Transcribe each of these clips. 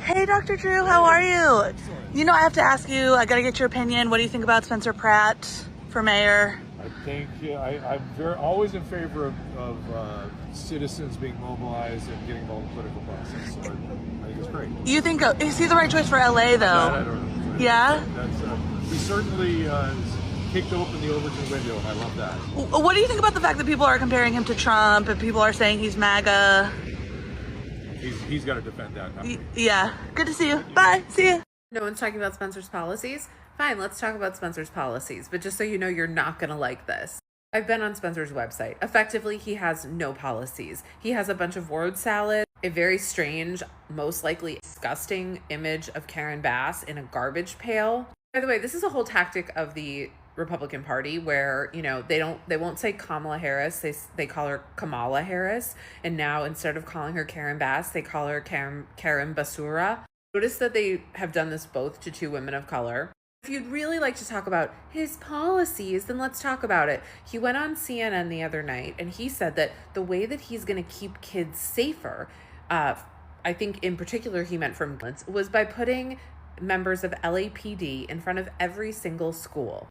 Hey, Dr. Drew, how are you? You know, I have to ask you, I got to get your opinion. What do you think about Spencer Pratt for mayor? I think I'm always in favor of citizens being mobilized and getting involved in the political process. So I think it's great. You think, is he the right choice for LA, though? That I don't know. Yeah? He certainly kicked open the Overton window, and I love that. What do you think about the fact that people are comparing him to Trump and people are saying he's MAGA? He's got to defend that. Yeah. Good to see you. Bye. See you. No one's talking about Spencer's policies? Fine, let's talk about Spencer's policies. But just so you know, you're not going to like this. I've been on Spencer's website. Effectively, he has no policies. He has a bunch of word salad, a very strange, most likely disgusting image of Karen Bass in a garbage pail. By the way, this is a whole tactic of the Republican Party where, you know, they won't say Kamala Harris, they call her Kamala Harris, and now instead of calling her Karen Bass, they call her Karen Basura. Notice that they have done this both to two women of color. If you'd really like to talk about his policies, then let's talk about it. He went on CNN the other night and he said that the way that he's going to keep kids safer, I think in particular he meant from violence, was by putting members of LAPD in front of every single school.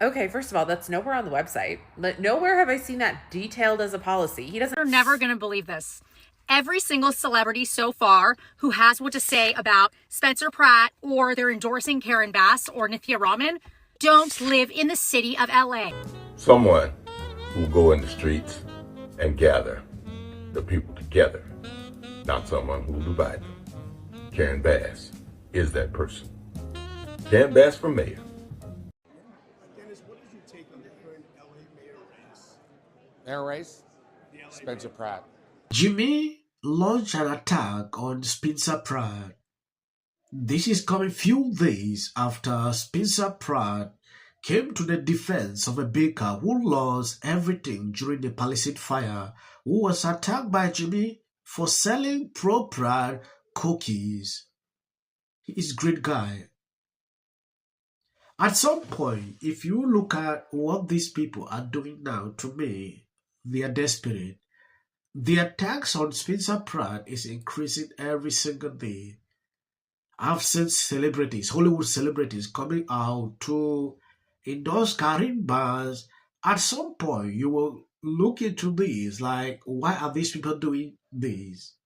Okay, first of all, that's nowhere on the website. Nowhere have I seen that detailed as a policy. You're never going to believe this. Every single celebrity so far who has what to say about Spencer Pratt or they're endorsing Karen Bass or Nithya Raman don't live in the city of LA. Someone who will go in the streets and gather the people together, not someone who will divide them. Karen Bass is that person. Karen Bass for mayor. Dennis, what is your take on the current LA mayor race? Mayor race? Spencer Pratt. Jimmy launched an attack on Spencer Pratt. This is coming few days after Spencer Pratt came to the defense of a baker who lost everything during the Palisade fire, who was attacked by Jimmy for selling pro-Pratt cookies. He is a great guy. At some point, if you look at what these people are doing now, to me, they are desperate. The attacks on Spencer Pratt is increasing every single day. I've seen celebrities, Hollywood celebrities, coming out to endorse Karen Bass. At some point, you will look into this, like, why are these people doing this?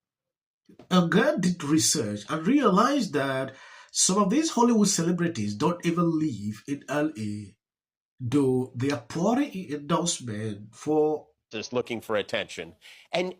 A girl did research and realized that some of these Hollywood celebrities don't even live in LA, though they are pouring in endorsement for just looking for attention. And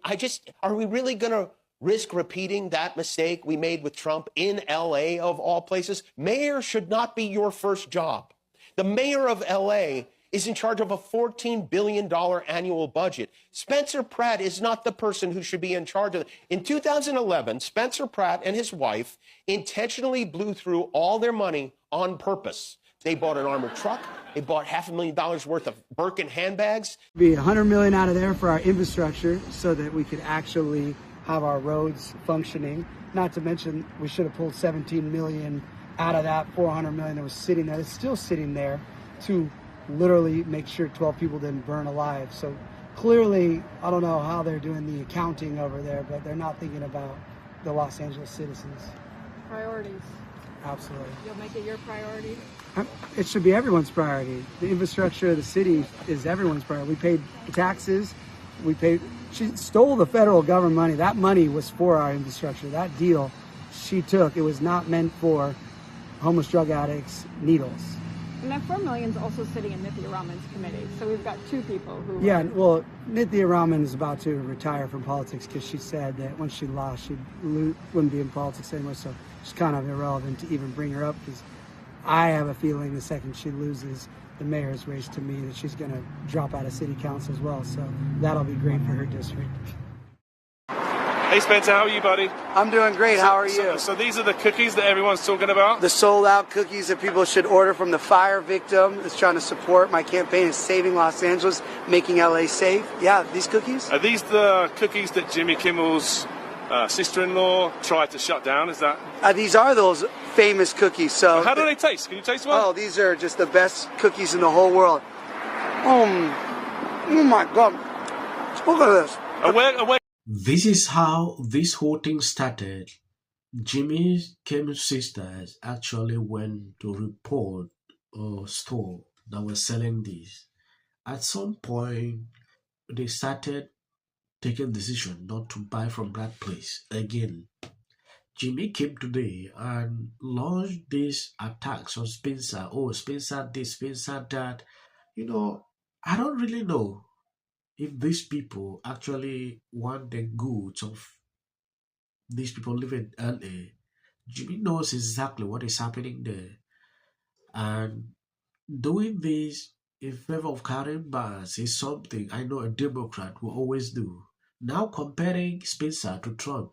are we really going to risk repeating that mistake we made with Trump in LA of all places? Mayor should not be your first job. The mayor of LA is in charge of a $14 billion annual budget. Spencer Pratt is not the person who should be in charge of it. In 2011, Spencer Pratt and his wife intentionally blew through all their money on purpose. They bought an armored truck. They bought $500,000 worth of Birkin handbags. Be $100 million out of there for our infrastructure so that we could actually have our roads functioning. Not to mention, we should have pulled $17 million out of that $400 million that was sitting there. It's still sitting there to literally make sure 12 people didn't burn alive. So clearly, I don't know how they're doing the accounting over there, but they're not thinking about the Los Angeles citizens. Priorities. Absolutely. You'll make it your priority? It should be everyone's priority. The infrastructure of the city is everyone's priority. We paid taxes. She stole the federal government money. That money was for our infrastructure. That deal she took, it was not meant for homeless drug addicts, needles. And that $4 million is also sitting in Nithya Raman's committee. So we've got two people who... Yeah, well, Nithya Raman is about to retire from politics because she said that once she lost, she wouldn't be in politics anymore. So it's kind of irrelevant to even bring her up because I have a feeling the second she loses the mayor's race to me that she's going to drop out of city council as well. So that'll be great for her district. Hey Spencer, how are you, buddy? I'm doing great. How are you? So these are the cookies that everyone's talking about? The sold-out cookies that people should order from the fire victim that's trying to support my campaign is saving Los Angeles, making LA safe. Yeah, these cookies? Are these the cookies that Jimmy Kimmel's sister-in-law tried to shut down? Is that? These are those famous cookies. So how do they taste? Can you taste one? Oh, these are just the best cookies in the whole world. Oh my God! Look at this. This is how this whole thing started. Jimmy Kimmel's sisters actually went to report a store that was selling this. At some point, they started taking decision not to buy from that place again. Jimmy came today and launched these attacks on Spencer. Oh, Spencer this, Spencer that. I don't really know if these people actually want the goods of these people living in LA. Jimmy knows exactly what is happening there. And doing this in favor of Karen Bass is something I know a Democrat will always do. Now comparing Spencer to Trump,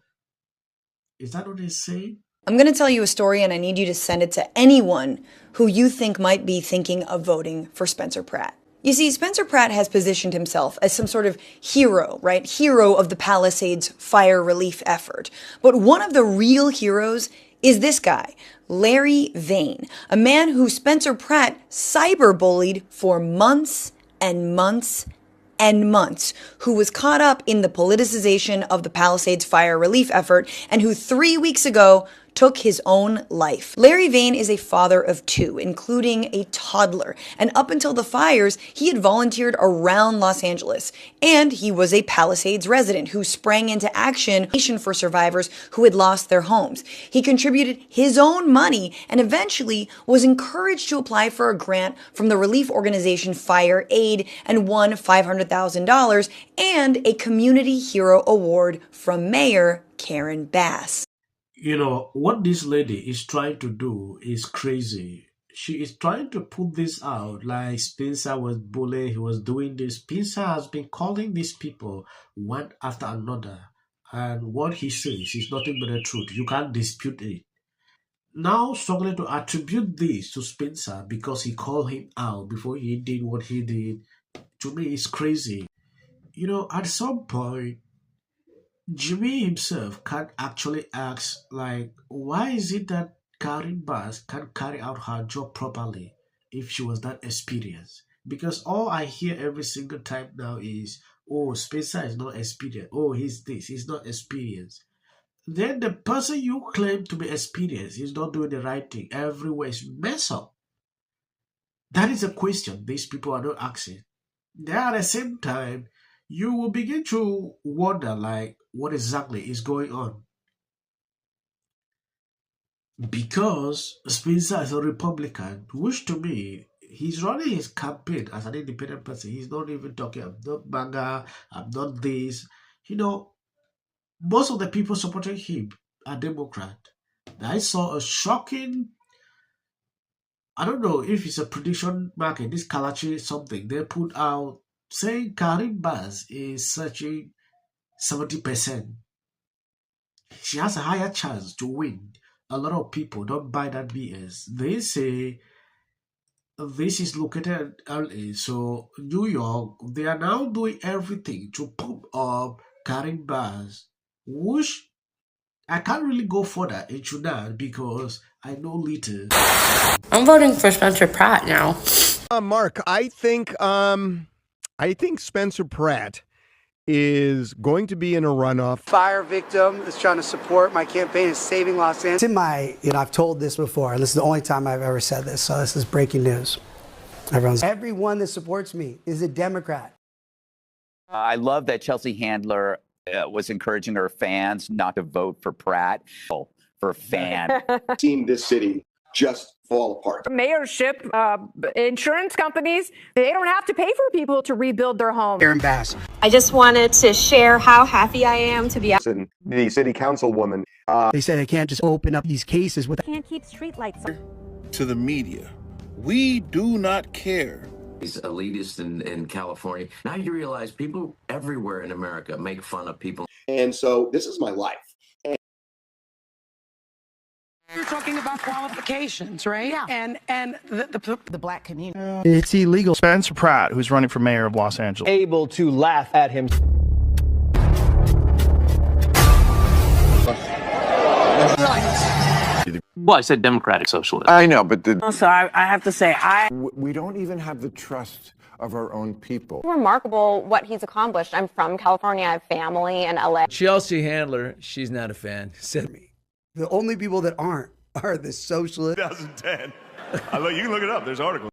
is that what he's saying? I'm going to tell you a story and I need you to send it to anyone who you think might be thinking of voting for Spencer Pratt. You see, Spencer Pratt has positioned himself as some sort of hero, right? Hero of the Palisades fire relief effort. But one of the real heroes is this guy, Larry Vane, a man who Spencer Pratt cyberbullied for months and months and months, who was caught up in the politicization of the Palisades fire relief effort and who 3 weeks ago took his own life. Larry Vane is a father of two, including a toddler, and up until the fires, he had volunteered around Los Angeles, and he was a Palisades resident who sprang into action for survivors who had lost their homes. He contributed his own money and eventually was encouraged to apply for a grant from the relief organization Fire Aid and won $500,000 and a Community Hero Award from Mayor Karen Bass. What this lady is trying to do is crazy. She is trying to put this out like Spencer was bullying, he was doing this. Spencer has been calling these people one after another. And what he says is nothing but the truth. You can't dispute it. Now struggling to attribute this to Spencer because he called him out before he did what he did, to me is crazy. At some point, Jimmy himself can't actually ask, why is it that Karen Bass can't carry out her job properly if she was that experienced? Because all I hear every single time now is, oh, Spencer is not experienced. Oh, he's this, he's not experienced. Then the person you claim to be experienced is not doing the right thing. Everywhere is mess up. That is a question these people are not asking. Then at the same time, you will begin to wonder, what exactly is going on. Because Spencer is a Republican, which to me, he's running his campaign as an independent person. He's not even talking, I'm not MAGA, I'm not this. Most of the people supporting him are Democrat. I saw a shocking, I don't know if it's a prediction market, this Kalachi something, they put out saying Karen Bass is searching 70%. She has a higher chance to win. A lot of people don't buy that BS. They say this is located in LA, so New York, they are now doing everything to pump up Karen Bass, which I can't really go further into that because I know little. I'm voting for Spencer Pratt now. Mark, I think Spencer Pratt is going to be in a runoff. Fire victim is trying to support my campaign is saving Los Angeles. I've told this before, and this is the only time I've ever said this, so this is breaking news. Everyone that supports me is a Democrat. I love that Chelsea Handler was encouraging her fans not to vote for Pratt. For fan. Seen this city just fall apart. Mayorship, insurance companies, they don't have to pay for people to rebuild their homes. Karen Bass. I just wanted to share how happy I am to be out. The city councilwoman. They said they can't just open up these cases with. Can't keep streetlights on. To the media, we do not care. He's elitist in California. Now you realize people everywhere in America make fun of people. And so this is my life. You're talking about qualifications, right? Yeah. And the black community. It's illegal. Spencer Pratt, who's running for mayor of Los Angeles, able to laugh at him. Well, I said Democratic Socialist. I know, but Also, I have to say, we don't even have the trust of our own people. Remarkable what he's accomplished. I'm from California. I have family in LA. Chelsea Handler, she's not a fan, said me. The only people that aren't are the socialists. 2010. You can look it up. There's articles.